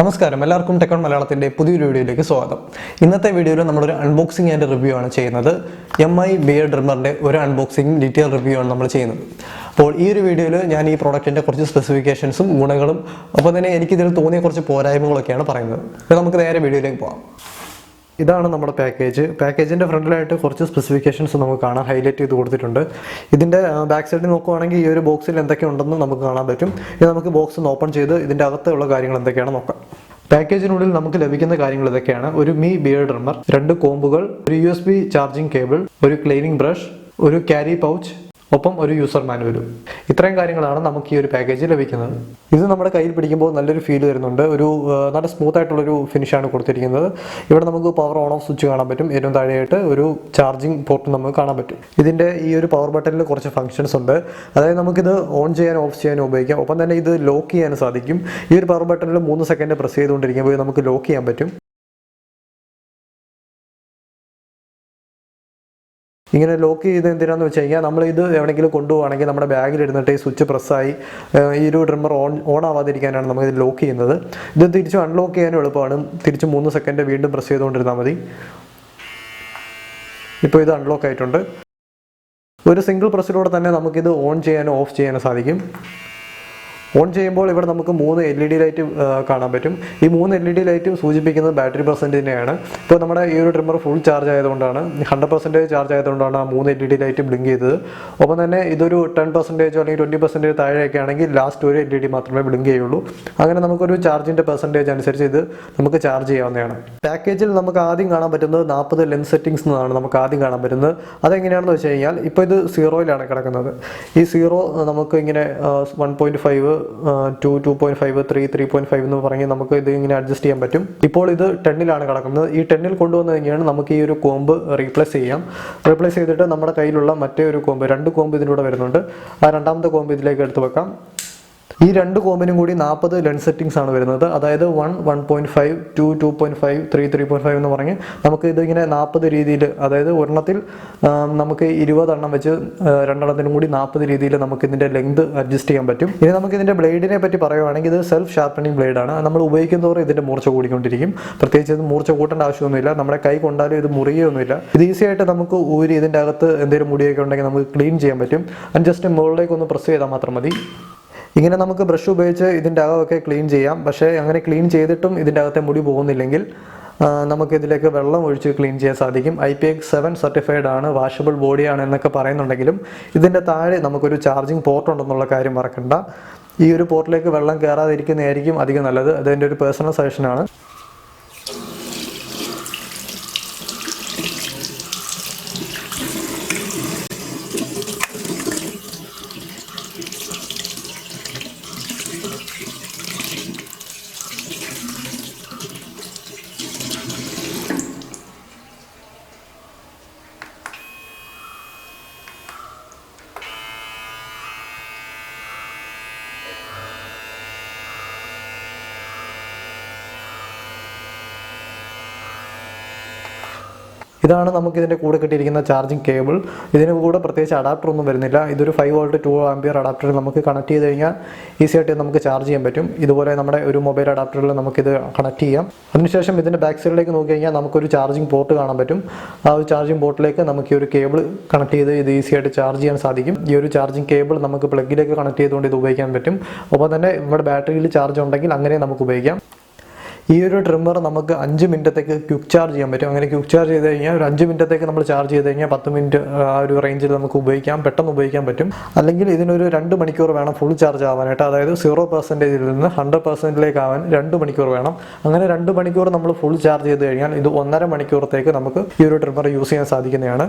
നമസ്കാരം, എല്ലാവർക്കും tech on മലയാളത്തിൻ്റെ പുതിയൊരു വീഡിയോയിലേക്ക് സ്വാഗതം. ഇന്നത്തെ വീഡിയോയിൽ നമ്മളൊരു അൺബോക്സിംഗ് ആൻഡ് റിവ്യൂ ആണ് ചെയ്യുന്നത്. MI ബിയർഡ് ട്രിമ്മറിൻ്റെ ഒരു അൺബോക്സിംഗ് ഡീറ്റെയിൽ റിവ്യൂ ആണ് നമ്മൾ ചെയ്യുന്നത്. അപ്പോൾ ഈ ഒരു വീഡിയോയിൽ ഞാൻ ഈ പ്രോഡക്റ്റിൻ്റെ കുറച്ച് സ്പെസിഫിക്കേഷൻസും ഗുണങ്ങളും ഒപ്പം തന്നെ എനിക്കിതിൽ തോന്നിയ കുറച്ച് പോരായ്മകളൊക്കെയാണ് പറയുന്നത്. അപ്പോൾ നമുക്ക് നേരെ വീഡിയോയിലേക്ക് പോകാം. ഇതാണ് നമ്മുടെ പാക്കേജിൻ്റെ ഫ്രണ്ടിലായിട്ട് കുറച്ച് സ്പെസിഫിക്കേഷൻസ് നമുക്ക് കാണാം, ഹൈലൈറ്റ് ചെയ്ത് കൊടുത്തിട്ടുണ്ട്. ഇതിൻ്റെ ബാക്ക് സൈഡിൽ നോക്കുവാണെങ്കിൽ ഈ ഒരു ബോക്സിൽ എന്തൊക്കെ ഉണ്ടെന്ന് നമുക്ക് കാണാൻ പറ്റും. ഇത് നമുക്ക് ബോക്സ് ഒന്ന് ഓപ്പൺ ചെയ്ത് ഇതിൻ്റെ അകത്തുള്ള കാര്യങ്ങൾ എന്തൊക്കെയാണെന്ന് നോക്കാം. പാക്കേജിനുള്ളിൽ നമുക്ക് ലഭിക്കുന്ന കാര്യങ്ങൾ ഇതൊക്കെയാണ്: ഒരു മി ബിയർഡ് ട്രിമ്മർ, 2 കോമ്പുകൾ, ഒരു USB ചാർജിങ് കേബിൾ, ഒരു ക്ലീനിങ് ബ്രഷ്, ഒരു ക്യാരി പൗച്ച്, ഒപ്പം ഒരു യൂസർ മാനുവലും. ഇത്രയും കാര്യങ്ങളാണ് നമുക്ക് ഈ ഒരു പാക്കേജ് ലഭിക്കുന്നത്. ഇത് നമ്മുടെ കയ്യിൽ പിടിക്കുമ്പോൾ നല്ലൊരു ഫീൽ വരുന്നുണ്ട്. ഒരു നല്ല സ്മൂത്ത് ആയിട്ടുള്ളൊരു ഫിനിഷാണ് കൊടുത്തിരിക്കുന്നത്. ഇവിടെ നമുക്ക് പവർ ഓൺ ഓഫ് സ്വിച്ച് കാണാൻ പറ്റും. ഏറ്റവും താഴെയായിട്ട് ഒരു ചാർജിങ് പോർട്ട് നമുക്ക് കാണാൻ പറ്റും. ഇതിൻ്റെ ഈ ഒരു പവർ ബട്ടണിൽ കുറച്ച് ഫംഗ്ഷൻസ് ഉണ്ട്. അതായത് നമുക്കിത് ഓൺ ചെയ്യാനും ഓഫ് ചെയ്യാനും ഉപയോഗിക്കാം. ഒപ്പം തന്നെ ഇത് ലോക്ക് ചെയ്യാനും സാധിക്കും. ഈ ഒരു പവർ ബട്ടണിൽ 3 സെക്കൻഡ് പ്രസ് ചെയ്തുകൊണ്ടിരിക്കുമ്പോൾ നമുക്ക് ലോക്ക് ചെയ്യാൻ പറ്റും. ഇങ്ങനെ ലോക്ക് ചെയ്ത് എന്തിനാന്ന് വെച്ച് കഴിഞ്ഞാൽ നമ്മൾ ഇത് എവിടെയെങ്കിലും കൊണ്ടുപോകുകയാണെങ്കിൽ നമ്മുടെ ബാഗിൽ ഇരുന്നിട്ട് ഈ സ്വിച്ച് പ്രസ്സായി ഈ ഒരു ട്രിമ്മർ ഓൺ ആവാതിരിക്കാനാണ് നമുക്ക് ഇത് ലോക്ക് ചെയ്യുന്നത്. ഇത് തിരിച്ച് അൺലോക്ക് ചെയ്യാനും എളുപ്പമാണ്. തിരിച്ച് 3 സെക്കൻഡ് വീണ്ടും പ്രസ് ചെയ്തുകൊണ്ടിരുന്നാൽ മതി. ഇപ്പോൾ ഇത് അൺലോക്ക് ആയിട്ടുണ്ട്. ഒരു സിംഗിൾ പ്രസ്സിലൂടെ തന്നെ നമുക്കിത് ഓൺ ചെയ്യാനും ഓഫ് ചെയ്യാനും സാധിക്കും. ഓൺ ചെയ്യുമ്പോൾ ഇവിടെ നമുക്ക് 3 LED ലൈറ്റ് കാണാൻ പറ്റും. ഈ 3 LED ലൈറ്റും സൂചിപ്പിക്കുന്നത് ബാറ്ററി പെർസെൻറ്റേജിനെയാണ്. ഇപ്പോൾ നമ്മുടെ ഈ ഒരു ട്രിമ്മർ ഫുൾ ചാർജ് ആയതുകൊണ്ടാണ്, 100% ചാർജ് ആയതുകൊണ്ടാണ് ആ 3 LED ലൈറ്റ് ബ്ലിങ്ക് ചെയ്തത്. ഒപ്പം തന്നെ ഇതൊരു 10% അല്ലെങ്കിൽ 20% താഴെയൊക്കെ ആണെങ്കിൽ ലാസ്റ്റ് ഒരു LED മാത്രമേ ബ്ലിങ്ക് ചെയ്യുള്ളൂ. അങ്ങനെ നമുക്കൊരു ചാർജിൻ്റെ പെർസെൻറ്റേജ് അനുസരിച്ച് ഇത് നമുക്ക് ചാർജ് ചെയ്യാവുന്നതാണ്. പാക്കേജിൽ നമുക്ക് ആദ്യം കാണാൻ പറ്റുന്നത് 40 ലെൻസ് സെറ്റിംഗ്സ് എന്നാണ് നമുക്ക് ആദ്യം കാണാൻ പറ്റുന്നത്. അതെങ്ങനെയാണെന്ന് വെച്ച് കഴിഞ്ഞാൽ ഇപ്പോൾ ഇത് 0-യിലാണ് കിടക്കുന്നത്. ഈ 0 നമുക്ക് ഇങ്ങനെ 1.5 2, 2.5, 3, 3.5 എന്ന് പറഞ്ഞ് നമുക്ക് ഇത് ഇങ്ങനെ അഡ്ജസ്റ്റ് ചെയ്യാൻ പറ്റും. ഇപ്പോൾ ഇത് 10-ലാണ് കിടക്കുന്നത്. ഈ 10-ൽ കൊണ്ടുവന്നു കഴിഞ്ഞാൽ നമുക്ക് ഈ ഒരു കോമ്പ് റീപ്ലേസ് ചെയ്തിട്ട് നമ്മുടെ കയ്യിലുള്ള മറ്റേ ഒരു കോമ്പ്, 2 കോമ്പ് ഇതിലൂടെ വരുന്നുണ്ട്. ആ രണ്ടാമത്തെ കോമ്പ് ഇതിലേക്ക് എടുത്ത് വെക്കാം. ഈ 2 കോമ്പിനും കൂടി 40 ലെൻസ് സെറ്റിംഗ്സ് ആണ് വരുന്നത്. അതായത് 1, 1.5, 2, 2.5, 3, 3.5 എന്ന് പറഞ്ഞ് നമുക്ക് ഇതിങ്ങനെ 40 രീതിയിൽ, അതായത് ഒരെണ്ണത്തിൽ നമുക്ക് 20 എണ്ണം വെച്ച് 2 എണ്ണത്തിനും കൂടി 40 രീതിയിൽ നമുക്ക് ഇതിൻ്റെ ലെങ്ത് അഡ്ജസ്റ്റ് ചെയ്യാൻ പറ്റും. ഇനി നമുക്ക് ഇതിൻ്റെ ബ്ലേഡിനെ പറ്റി പറയുവാണെങ്കിൽ ഇത് സെൽഫ് ഷാർപ്പനിങ് ബ്ലേഡാണ്. നമ്മൾ ഉപയോഗിക്കുന്നതോറും ഇതിൻ്റെ മൂർച്ച കൂടിക്കൊണ്ടിരിക്കും. പ്രത്യേകിച്ച് ഇത് മൂർച്ച കൂട്ടേണ്ട ആവശ്യമൊന്നുമില്ല. നമ്മുടെ കൈ കൊണ്ടാലും ഇത് മുറിയൊന്നുമില്ല. ഇത് ഈസി ആയിട്ട് നമുക്ക് ഊരി ഇതിൻ്റെ അകത്ത് എന്തെങ്കിലും മുടിയൊക്കെ ഉണ്ടെങ്കിൽ നമുക്ക് ക്ലീൻ ചെയ്യാൻ പറ്റും. അത് ജസ്റ്റ് മുകളിലേക്ക് ഒന്ന് പ്രസ് ചെയ്താൽ മാത്രം മതി. ഇങ്ങനെ നമുക്ക് ബ്രഷ് ഉപയോഗിച്ച് ഇതിൻ്റെ അകമൊക്കെ ക്ലീൻ ചെയ്യാം. പക്ഷേ അങ്ങനെ ക്ലീൻ ചെയ്തിട്ടും ഇതിൻ്റെ അകത്തെ മുടി പോകുന്നില്ലെങ്കിൽ നമുക്കിതിലേക്ക് വെള്ളം ഒഴിച്ച് ക്ലീൻ ചെയ്യാൻ സാധിക്കും. IPX7 സർട്ടിഫൈഡ് ആണ്, വാഷബിൾ ബോഡിയാണ് എന്നൊക്കെ പറയുന്നുണ്ടെങ്കിലും ഇതിൻ്റെ താഴെ നമുക്കൊരു ചാർജിങ് പോർട്ട് ഉണ്ടെന്നുള്ള കാര്യം മറക്കണ്ട. ഈ ഒരു പോർട്ടിലേക്ക് വെള്ളം കയറാതിരിക്കുന്നതായിരിക്കും അധികം നല്ലത്. അതെൻ്റെ ഒരു പേഴ്സണൽ സജഷനാണ്. ഇതാണ് നമുക്ക് ഇതിൻ്റെ കൂടെ കിട്ടിയിരിക്കുന്ന ചാർജിങ് കേബിൾ. ഇതിന് കൂടെ പ്രത്യേകിച്ച് അഡാപ്റ്റർ ഒന്നും വരുന്നില്ല. ഇതൊരു 5 വോൾട്ട് 2 ആംപിയർ അഡാപ്റ്റർ നമുക്ക് കണക്ട് ചെയ്ത് കഴിഞ്ഞാൽ ഈസി ആയിട്ട് നമുക്ക് ചാർജ് ചെയ്യാൻ പറ്റും. ഇതുപോലെ നമ്മുടെ ഒരു മൊബൈൽ അഡാപ്റ്ററിൽ നമുക്കിത് കണക്ട് ചെയ്യാം. അതിനുശേഷം ഇതിൻ്റെ ബാക്ക് സൈഡിലേക്ക് നോക്കി കഴിഞ്ഞാൽ നമുക്കൊരു ചാർജിങ് പോർട്ട് കാണാൻ പറ്റും. ആ ഒരു ചാർജിങ് പോർട്ടിലേക്ക് നമുക്ക് ഈ ഒരു കേബിൾ കണക്ട് ചെയ്ത് ഇത് ഈസി ആയിട്ട് ചാർജ് ചെയ്യാൻ സാധിക്കും. ഈ ഒരു ചാർജിങ് കേബിൾ നമുക്ക് പ്ലഗിലേക്ക് കണക്ട് ചെയ്തുകൊണ്ട് ഇത് ഉപയോഗിക്കാൻ പറ്റും. ഒപ്പം തന്നെ നമ്മുടെ ബാറ്ററിയിൽ ചാർജ് ഉണ്ടെങ്കിൽ അങ്ങനെ നമുക്ക് ഉപയോഗിക്കാം. ഈ ഒരു ട്രിമ്മർ നമുക്ക് 5 മിനിറ്റത്തേക്ക് ക്വിക്ക് ചാർജ് ചെയ്യാൻ പറ്റും. അങ്ങനെ ക്വിക്ക് ചാർജ് ചെയ്ത് കഴിഞ്ഞാൽ ഒരു 5 മിനിറ്റത്തേക്ക് നമ്മൾ ചാർജ് ചെയ്ത് കഴിഞ്ഞാൽ 10 മിനിറ്റ് ആ ഒരു റേഞ്ചിൽ നമുക്ക് പെട്ടെന്ന് ഉപയോഗിക്കാൻ പറ്റും. അല്ലെങ്കിൽ ഇതിനൊരു 2 മണിക്കൂർ വേണം ഫുൾ ചാർജ് ആവാനായിട്ട്. അതായത് 0%-ൽ നിന്ന് 100%-ലേക്ക് ആവാൻ 2 മണിക്കൂർ വേണം. അങ്ങനെ 2 മണിക്കൂർ നമ്മൾ ഫുൾ ചാർജ് ചെയ്ത് കഴിഞ്ഞാൽ ഇത് 1.5 മണിക്കൂറത്തേക്ക് നമുക്ക് ഈ ഒരു ട്രിമ്മർ യൂസ് ചെയ്യാൻ സാധിക്കുന്നതാണ്.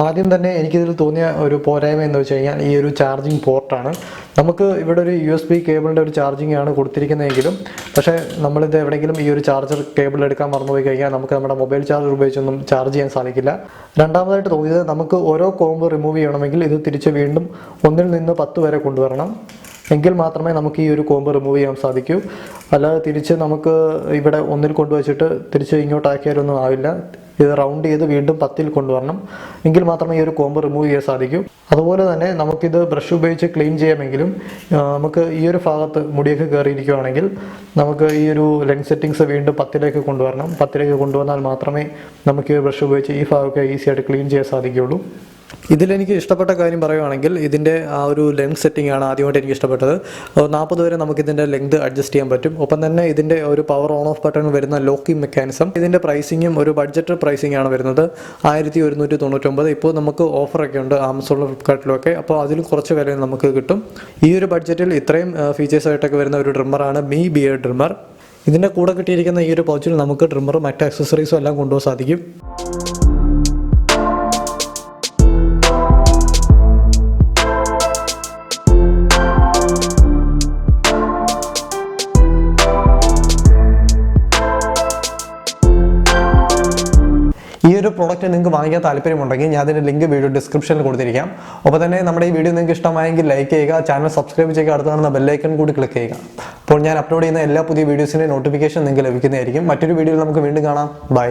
ആദ്യം തന്നെ എനിക്കിതിൽ തോന്നിയ ഒരു പോരായ്മ എന്ന് വെച്ച് കഴിഞ്ഞാൽ ഈ ഒരു ചാർജിങ് പോർട്ടാണ്. നമുക്ക് ഇവിടെ ഒരു USB കേബിളിൻ്റെ ഒരു ചാർജിങ് ആണ് കൊടുത്തിരിക്കുന്നതെങ്കിലും പക്ഷേ നമ്മളിത് എവിടെയെങ്കിലും ഈ ഒരു ചാർജർ കേബിൾ എടുക്കാൻ മറന്നുപോയി കഴിഞ്ഞാൽ നമുക്ക് നമ്മുടെ മൊബൈൽ ചാർജർ ഉപയോഗിച്ചൊന്നും ചാർജ് ചെയ്യാൻ സാധിക്കില്ല. രണ്ടാമതായിട്ട് തോന്നിയത് നമുക്ക് ഓരോ കോംബ് റിമൂവ് ചെയ്യണമെങ്കിൽ ഇത് തിരിച്ച് വീണ്ടും 1 നിന്ന് 10 വരെ കൊണ്ടുവരണം. എങ്കിൽ മാത്രമേ നമുക്ക് ഈ ഒരു കോംബ് റിമൂവ് ചെയ്യാൻ സാധിക്കൂ. അല്ലാതെ തിരിച്ച് നമുക്ക് ഇവിടെ 1 കൊണ്ടുവച്ചിട്ട് തിരിച്ച് ഇങ്ങോട്ടാക്കിയാലൊന്നും ആവില്ല. ഇത് റൗണ്ട് ചെയ്ത് വീണ്ടും 10 കൊണ്ടുവരണം. എങ്കിൽ മാത്രമേ ഈ ഒരു കോംബ് റിമൂവ് ചെയ്യാൻ സാധിക്കൂ. അതുപോലെ തന്നെ നമുക്കിത് ബ്രഷ് ഉപയോഗിച്ച് ക്ലീൻ ചെയ്യാമെങ്കിലും നമുക്ക് ഈ ഒരു ഭാഗത്ത് മുടിയൊക്കെ കയറിയിരിക്കുകയാണെങ്കിൽ നമുക്ക് ഈ ഒരു ലെൻസ് സെറ്റിങ്സ് വീണ്ടും 10 കൊണ്ടുവരണം. 10 കൊണ്ടുവന്നാൽ മാത്രമേ നമുക്ക് ഈ ബ്രഷ് ഉപയോഗിച്ച് ഈ ഭാഗമൊക്കെ ഈസി ആയിട്ട് ക്ലീൻ ചെയ്യാൻ സാധിക്കുകയുള്ളൂ. ഇതിലെനിക്ക് ഇഷ്ടപ്പെട്ട കാര്യം പറയുകയാണെങ്കിൽ ഇതിൻ്റെ ആ ഒരു ലെങ്ത് സെറ്റിംഗ് ആണ് ആദ്യമായിട്ട് എനിക്ക് ഇഷ്ടപ്പെട്ടത്. 40 വരെ നമുക്കിതിൻ്റെ ലെങ്ത് അഡ്ജസ്റ്റ് ചെയ്യാൻ പറ്റും. ഒപ്പം തന്നെ ഇതിൻ്റെ ഒരു പവർ ഓൺ ഓഫ് ബട്ടൺ വരുന്ന ലോക്കിംഗ് മെക്കാനിസം. ഇതിൻ്റെ പ്രൈസിങ്ങും ഒരു ബഡ്ജറ്റ് പ്രൈസിംഗ് ആണ് വരുന്നത് 1199. ഇപ്പോൾ നമുക്ക് ഓഫറൊക്കെ ഉണ്ട് ആമസോണിലും ഫ്ലിപ്കാർട്ടിലുമൊക്കെ. അപ്പോൾ അതിലും കുറച്ച് വില നമുക്ക് കിട്ടും. ഈ ഒരു ബഡ്ജറ്റിൽ ഇത്രയും ഫീച്ചേഴ്സായിട്ടൊക്കെ വരുന്ന ഒരു ട്രിമ്മറാണ് മീ ബിയർഡ് ട്രിമ്മർ. ഇതിൻ്റെ കൂടെ കിട്ടിയിരിക്കുന്ന ഈ ഒരു പൗച്ചിൽ നമുക്ക് ട്രിമ്മറും മറ്റ് ആക്സസറീസും എല്ലാം കൊണ്ടുപോകാൻ സാധിക്കും. ഈ ഒരു പ്രോഡക്റ്റ് നിങ്ങൾക്ക് വാങ്ങിക്കാൻ താല്പര്യമുണ്ടെങ്കിൽ ഞാൻ അതിൻ്റെ ലിങ്ക് വീഡിയോ ഡിസ്ക്രിപ്ഷനിൽ കൊടുത്തിരിക്കാം. അപ്പോൾ തന്നെ നമ്മുടെ ഈ വീഡിയോ നിങ്ങൾക്ക് ഇഷ്ടമായെങ്കിൽ ലൈക്ക് ചെയ്യുക, ചാനൽ സബ്സ്ക്രൈബ് ചെയ്യുക, അടുത്ത് കാണുന്ന ബെല്ലൈക്കൺ കൂടി ക്ലിക്ക് ചെയ്യുക. അപ്പോൾ ഞാൻ അപ്ലോഡ് ചെയ്യുന്ന എല്ലാ പുതിയ വീഡിയോസിൻ്റെ നോട്ടിഫിക്കേഷൻ നിങ്ങൾക്ക് ലഭിക്കുന്നതായിരിക്കും. മറ്റൊരു വീഡിയോയിൽ നമുക്ക് വീണ്ടും കാണാം. ബൈ.